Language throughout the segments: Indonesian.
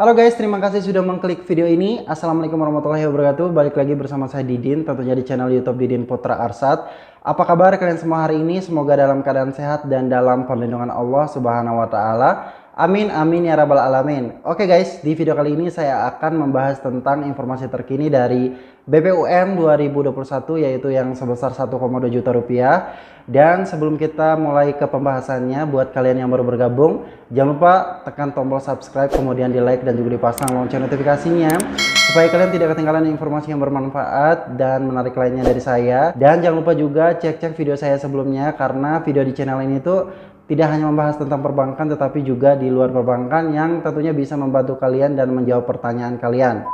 Halo guys, terima kasih sudah mengklik video ini. Assalamualaikum warahmatullahi wabarakatuh. Balik lagi bersama saya Didin, tentunya di channel YouTube Didin Putra Arsad. Apa kabar kalian semua hari ini? Semoga dalam keadaan sehat dan dalam perlindungan Allah Subhanahu wa taala. Amin amin ya rabbal alamin. Oke guys, di video kali ini saya akan membahas tentang informasi terkini dari BPUM 2021, yaitu yang sebesar 1,2 juta rupiah. Dan sebelum kita mulai ke pembahasannya, buat kalian yang baru bergabung, jangan lupa tekan tombol subscribe, kemudian di like dan juga dipasang lonceng notifikasinya supaya kalian tidak ketinggalan informasi yang bermanfaat dan menarik lainnya dari saya. Dan jangan lupa juga cek-cek video saya sebelumnya, karena video di channel ini tuh tidak hanya membahas tentang perbankan tetapi juga di luar perbankan yang tentunya bisa membantu kalian dan menjawab pertanyaan kalian.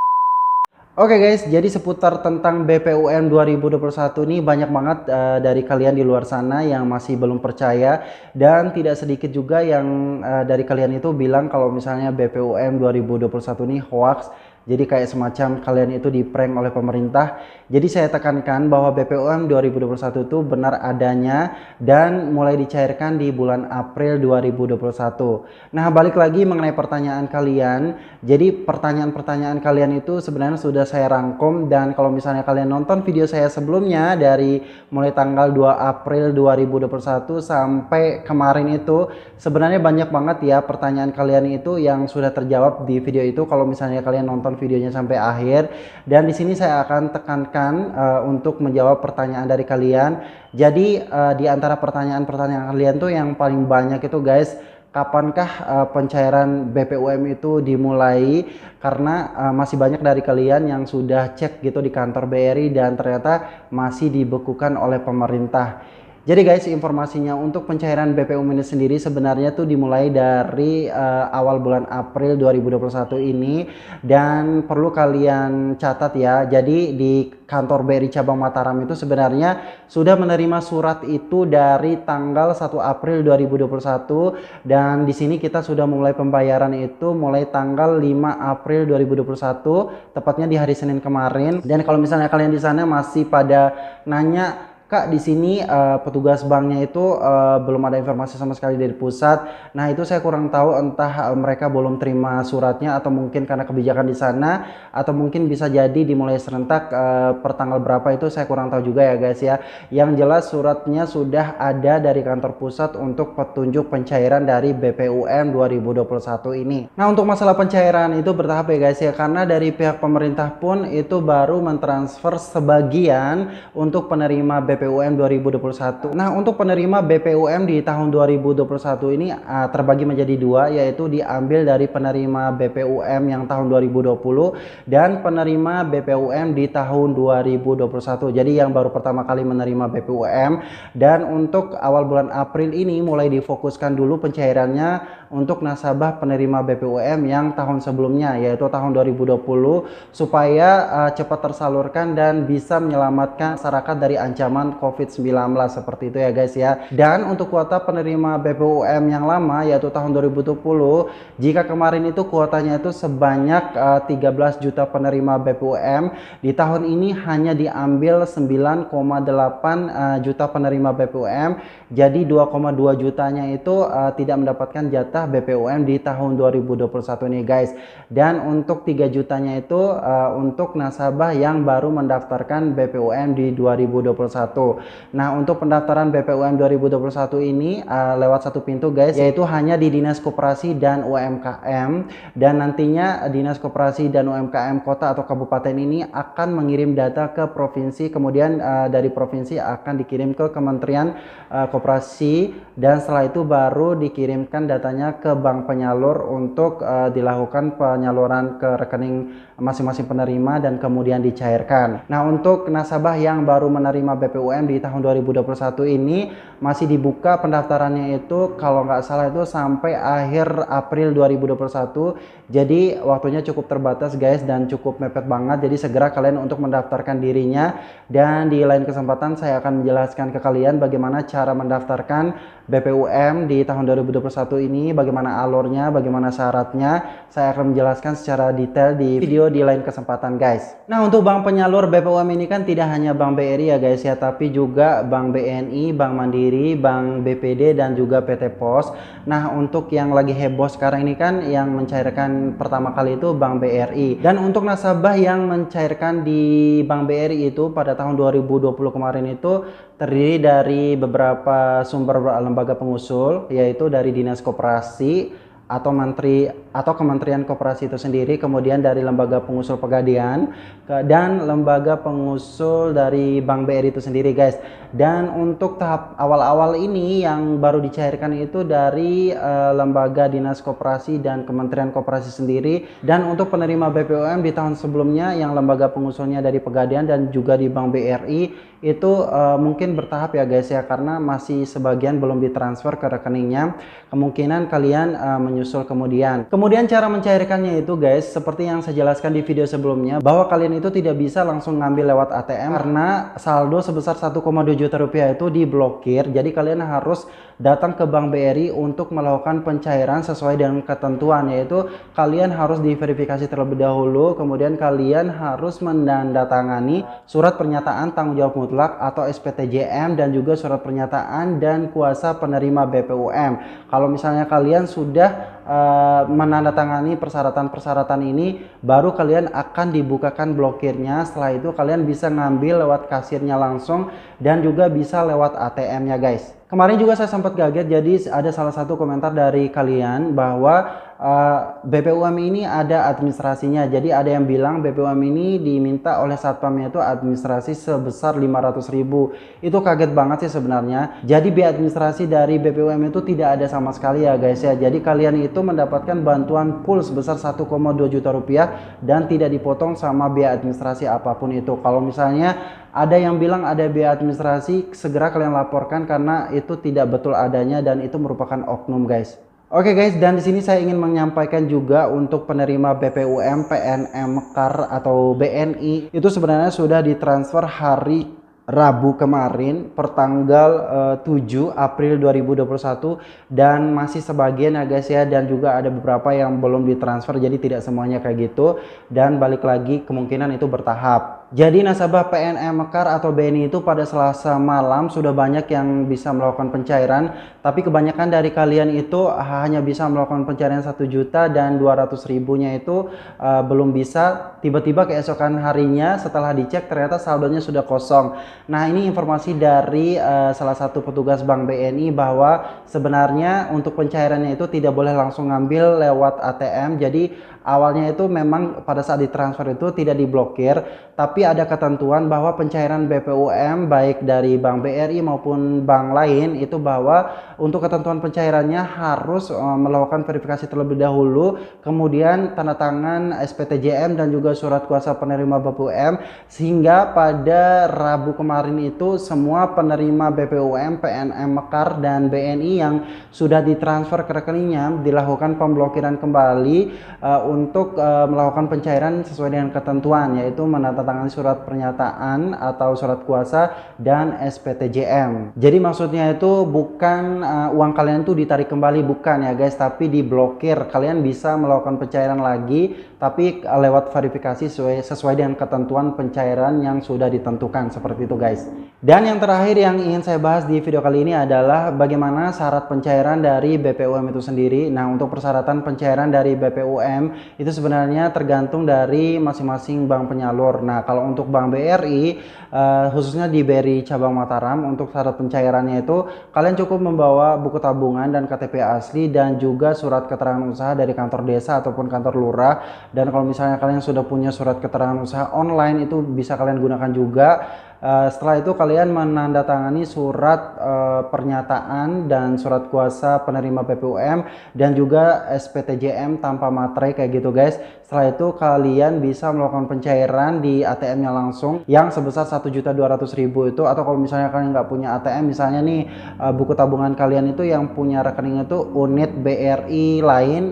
Oke guys, jadi seputar tentang BPUM 2021 ini banyak banget dari kalian di luar sana yang masih belum percaya, dan tidak sedikit juga yang dari kalian itu bilang kalau misalnya BPUM 2021 ini hoax. Jadi kayak semacam kalian itu di-prank oleh pemerintah. Jadi saya tekankan bahwa BPUM 2021 itu benar adanya dan mulai dicairkan di bulan April 2021. Nah, balik lagi mengenai pertanyaan kalian. Jadi pertanyaan-pertanyaan kalian itu sebenarnya sudah saya rangkum, dan kalau misalnya kalian nonton video saya sebelumnya dari mulai tanggal 2 April 2021 sampai kemarin itu, sebenarnya banyak banget ya pertanyaan kalian itu yang sudah terjawab di video itu kalau misalnya kalian nonton videonya sampai akhir. Dan di sini saya akan tekankan untuk menjawab pertanyaan dari kalian. Jadi di antara pertanyaan-pertanyaan kalian tuh yang paling banyak itu guys, kapankah pencairan BPUM itu dimulai? Karena masih banyak dari kalian yang sudah cek gitu di kantor BRI dan ternyata masih dibekukan oleh pemerintah. Jadi guys, informasinya untuk pencairan BPUM ini sendiri sebenarnya tuh dimulai dari awal bulan April 2021 ini, dan perlu kalian catat ya. Jadi di kantor BRI cabang Mataram itu sebenarnya sudah menerima surat itu dari tanggal 1 April 2021, dan di sini kita sudah mulai pembayaran itu mulai tanggal 5 April 2021, tepatnya di hari Senin kemarin. Dan kalau misalnya kalian di sana masih pada nanya, Kak, di sini petugas banknya itu belum ada informasi sama sekali dari pusat. Nah, itu saya kurang tahu, entah mereka belum terima suratnya atau mungkin karena kebijakan di sana, atau mungkin bisa jadi dimulai serentak per tanggal berapa, itu saya kurang tahu juga ya guys ya. Yang jelas suratnya sudah ada dari kantor pusat untuk petunjuk pencairan dari BPUM 2021 ini. Nah, untuk masalah pencairan itu bertahap ya guys ya, karena dari pihak pemerintah pun itu baru mentransfer sebagian untuk penerima BPUM 2021. Nah, untuk penerima BPUM di tahun 2021 ini terbagi menjadi dua, yaitu diambil dari penerima BPUM yang tahun 2020 dan penerima BPUM di tahun 2021. Jadi yang baru pertama kali menerima BPUM, dan untuk awal bulan April ini mulai difokuskan dulu pencairannya untuk nasabah penerima BPUM yang tahun sebelumnya, yaitu tahun 2020, supaya cepat tersalurkan dan bisa menyelamatkan masyarakat dari ancaman COVID-19 seperti itu ya guys ya. Dan untuk kuota penerima BPUM yang lama, yaitu tahun 2020, jika kemarin itu kuotanya itu sebanyak 13 juta penerima BPUM, di tahun ini hanya diambil 9,8 juta penerima BPUM. Jadi 2,2 jutanya itu tidak mendapatkan jatah BPUM di tahun 2021 nih guys. Dan untuk 3 jutanya itu untuk nasabah yang baru mendaftarkan BPUM di 2021. Nah, untuk pendaftaran BPUM 2021 ini lewat satu pintu guys, yaitu hanya di Dinas Koperasi dan UMKM, dan nantinya Dinas Koperasi dan UMKM kota atau kabupaten ini akan mengirim data ke provinsi, kemudian dari provinsi akan dikirim ke Kementerian Koperasi, dan setelah itu baru dikirimkan datanya ke bank penyalur untuk dilakukan penyaluran ke rekening masing-masing penerima dan kemudian dicairkan. Nah, untuk nasabah yang baru menerima BPUM di tahun 2021 ini masih dibuka pendaftarannya itu kalau nggak salah itu sampai akhir April 2021. Jadi waktunya cukup terbatas guys dan cukup mepet banget. Jadi segera kalian untuk mendaftarkan dirinya, dan di lain kesempatan saya akan menjelaskan ke kalian bagaimana cara mendaftarkan BPUM di tahun 2021 ini, bagaimana alurnya, bagaimana syaratnya. Saya akan menjelaskan secara detail di video di lain kesempatan guys. Nah, untuk bank penyalur BPUM ini kan tidak hanya Bank BRI ya guys ya, tapi juga Bank BNI, Bank Mandiri, Bank BPD dan juga PT Pos. Nah, untuk yang lagi heboh sekarang ini kan yang mencairkan pertama kali itu Bank BRI. Dan untuk nasabah yang mencairkan di Bank BRI itu pada tahun 2020 kemarin itu terdiri dari beberapa sumber lembaga pengusul, yaitu dari Dinas Koperasi atau Kementerian Koperasi itu sendiri, kemudian dari lembaga pengusul Pegadaian dan lembaga pengusul dari Bank BRI itu sendiri guys. Dan untuk tahap awal-awal ini yang baru dicairkan itu dari lembaga Dinas Koperasi dan Kementerian Koperasi sendiri. Dan untuk penerima BPUM di tahun sebelumnya yang lembaga pengusulnya dari Pegadaian dan juga di Bank BRI itu mungkin bertahap ya guys ya, karena masih sebagian belum ditransfer ke rekeningnya. Kemungkinan kalian menyusul kemudian. Kemudian cara mencairkannya itu guys, seperti yang saya jelaskan di video sebelumnya, bahwa kalian itu tidak bisa langsung ngambil lewat ATM karena saldo sebesar 1,2 juta rupiah itu diblokir. Jadi kalian harus datang ke Bank BRI untuk melakukan pencairan sesuai dengan ketentuan, yaitu kalian harus diverifikasi terlebih dahulu, kemudian kalian harus menandatangani surat pernyataan tanggung jawab mutlak atau SPTJM dan juga surat pernyataan dan kuasa penerima BPUM. Kalau misalnya kalian sudah menandatangani persyaratan-persyaratan ini, baru kalian akan dibukakan blokirnya. Setelah itu kalian bisa ngambil lewat kasirnya langsung dan juga bisa lewat ATM-nya guys. Kemarin juga saya sempat kaget, jadi ada salah satu komentar dari kalian bahwa BPUM ini ada administrasinya. Jadi ada yang bilang BPUM ini diminta oleh satpamnya itu administrasi sebesar 500.000. Itu kaget banget sih sebenarnya. Jadi biaya administrasi dari BPUM itu tidak ada sama sekali ya guys ya. Jadi kalian itu mendapatkan bantuan full sebesar 1,2 juta rupiah dan tidak dipotong sama biaya administrasi apapun itu. Kalau misalnya ada yang bilang ada biaya administrasi, segera kalian laporkan karena itu tidak betul adanya dan itu merupakan oknum guys. Oke guys, dan di sini saya ingin menyampaikan juga untuk penerima BPUM, PNM, KAR atau BNI itu sebenarnya sudah ditransfer hari Rabu kemarin pertanggal 7 April 2021 dan masih sebagian ya guys ya, dan juga ada beberapa yang belum ditransfer, jadi tidak semuanya kayak gitu, dan balik lagi kemungkinan itu bertahap. Jadi nasabah PNM, KAR atau BNI itu pada Selasa malam sudah banyak yang bisa melakukan pencairan, tapi kebanyakan dari kalian itu hanya bisa melakukan pencairan 1 juta dan 200.000-nya itu belum bisa. Tiba-tiba keesokan harinya setelah dicek ternyata saldonya sudah kosong. Nah, ini informasi dari salah satu petugas Bank BNI bahwa sebenarnya untuk pencairannya itu tidak boleh langsung ngambil lewat ATM. Jadi awalnya itu memang pada saat ditransfer itu tidak diblokir, tapi ada ketentuan bahwa pencairan BPUM baik dari Bank BRI maupun bank lain itu bahwa untuk ketentuan pencairannya harus melakukan verifikasi terlebih dahulu, kemudian tanda tangan SPTJM dan juga surat kuasa penerima BPUM, sehingga pada Rabu kemarin itu semua penerima BPUM, PNM, KAR dan BNI yang sudah ditransfer ke rekeningnya dilakukan pemblokiran kembali untuk melakukan pencairan sesuai dengan ketentuan, yaitu menandatangani surat pernyataan atau surat kuasa dan SPTJM. Jadi maksudnya itu bukan uang kalian tuh ditarik kembali, bukan ya guys, tapi diblokir. Kalian bisa melakukan pencairan lagi tapi lewat verifikasi sesuai dengan ketentuan pencairan yang sudah ditentukan, seperti itu guys. Dan yang terakhir yang ingin saya bahas di video kali ini adalah bagaimana syarat pencairan dari BPUM itu sendiri. Nah, untuk persyaratan pencairan dari BPUM itu sebenarnya tergantung dari masing-masing bank penyalur. Nah, kalau untuk Bank BRI khususnya di BRI cabang Mataram, untuk syarat pencairannya itu kalian cukup membawa buku tabungan dan KTP asli dan juga surat keterangan usaha dari kantor desa ataupun kantor lurah. Dan kalau misalnya kalian sudah punya surat keterangan usaha online itu bisa kalian gunakan juga. Setelah itu kalian menandatangani surat pernyataan dan surat kuasa penerima BPUM dan juga SPTJM tanpa materai kayak gitu guys. Setelah itu kalian bisa melakukan pencairan di ATM-nya langsung yang sebesar 1.200.000 itu, atau kalau misalnya kalian nggak punya ATM, misalnya nih buku tabungan kalian itu yang punya rekening itu unit BRI lain,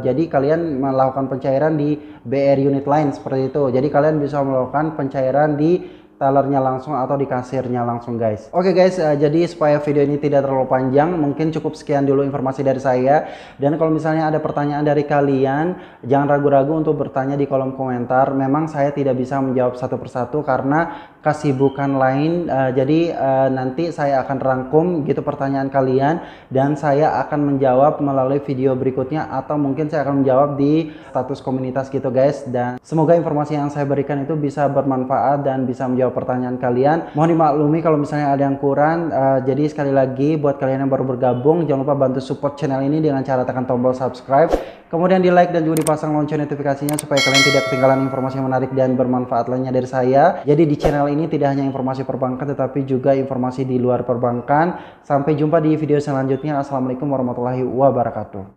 jadi kalian melakukan pencairan di BRI unit lain seperti itu. Jadi kalian bisa melakukan pencairan di tellernya langsung atau di kasirnya langsung guys. Oke guys, jadi supaya video ini tidak terlalu panjang, mungkin cukup sekian dulu informasi dari saya. Dan kalau misalnya ada pertanyaan dari kalian, jangan ragu-ragu untuk bertanya di kolom komentar. Memang saya tidak bisa menjawab satu persatu karena kesibukan lain, jadi nanti saya akan rangkum gitu pertanyaan kalian dan saya akan menjawab melalui video berikutnya atau mungkin saya akan menjawab di status komunitas gitu guys. Dan semoga informasi yang saya berikan itu bisa bermanfaat dan bisa menjawab pertanyaan kalian. Mohon dimaklumi kalau misalnya ada yang kurang. Jadi sekali lagi buat kalian yang baru bergabung, jangan lupa bantu support channel ini dengan cara tekan tombol subscribe, kemudian di like dan juga dipasang lonceng notifikasinya supaya kalian tidak ketinggalan informasi yang menarik dan bermanfaat lainnya dari saya. Jadi di channel ini tidak hanya informasi perbankan tetapi juga informasi di luar perbankan. Sampai jumpa di video selanjutnya. Assalamualaikum warahmatullahi wabarakatuh.